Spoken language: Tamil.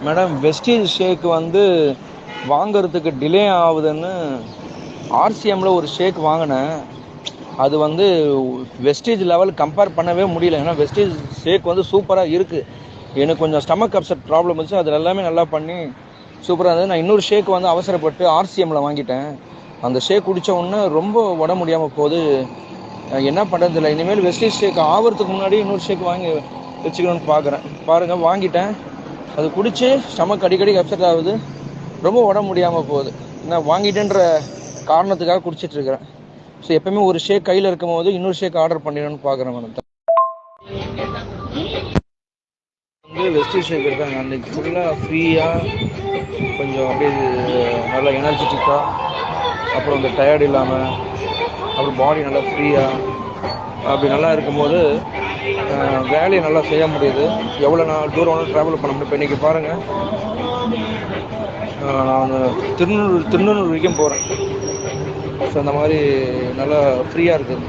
மேடம் வெஸ்டீஜ் ஷேக் வந்து வாங்கிறதுக்கு டிலே ஆகுதுன்னு ஆர்சிஎம்மில் ஒரு ஷேக் வாங்கினேன். அது வந்து வெஸ்டீஜ் லெவல் கம்பேர் பண்ணவே முடியல. ஏன்னா வெஸ்டீஜ் ஷேக் வந்து சூப்பராக இருக்குது. எனக்கு கொஞ்சம் ஸ்டமக் அப்செட் ப்ராப்ளம் இருந்துச்சு. அது எல்லாமே நல்லா பண்ணி சூப்பராக இருந்தது. நான் இன்னொரு ஷேக் வந்து அவசரப்பட்டு ஆர்சிஎம்மில் வாங்கிட்டேன். அந்த ஷேக் குடித்த உடனே ரொம்ப உடம்பு முடியாமல் போகுது. என்ன பண்ணுறது இல்லை. இனிமேல் வெஸ்டீஜ் ஷேக் ஆகிறதுக்கு முன்னாடி இன்னொரு ஷேக் வாங்கி வச்சுக்கணும்னு பார்க்குறேன். பாருங்கள், வாங்கிட்டேன். அது குடித்து ஸ்டமக் அடிக்கடி அப்செட் ஆகுது. ரொம்ப உடம்பு முடியாமல் போகுது. நான் வாங்கிட்டேன்ற காரணத்துக்காக குடிச்சிட்ருக்கிறேன். ஸோ எப்போயுமே ஒரு ஷேக் கையில் இருக்கும் போது இன்னொரு ஷேக் ஆர்டர் பண்ணிடணும்னு பார்க்குறேன் மேடம். வந்து வெஸ்டீஜ் ஷேக் இருக்காங்க. அன்றைக்கி ஃபுல்லாக ஃப்ரீயாக கொஞ்சம் அப்படியே நல்லா எனர்ஜெட்டிக்காக, அப்புறம் இந்த டயர்டு இல்லாமல், அப்புறம் பாடி நல்லா ஃப்ரீயாக அப்படி நல்லா இருக்கும்போது வேலையை நல்லா செய்ய முடியுது. எவ்வளோ நான் தூரம் வேணாலும் ட்ராவல் பண்ண முடியும். இப்போ இன்றைக்கி பாருங்கள், நான் திருநூறு வரைக்கும் போகிறேன். ஸோ அந்த மாதிரி நல்லா ஃப்ரீயாக இருக்குது.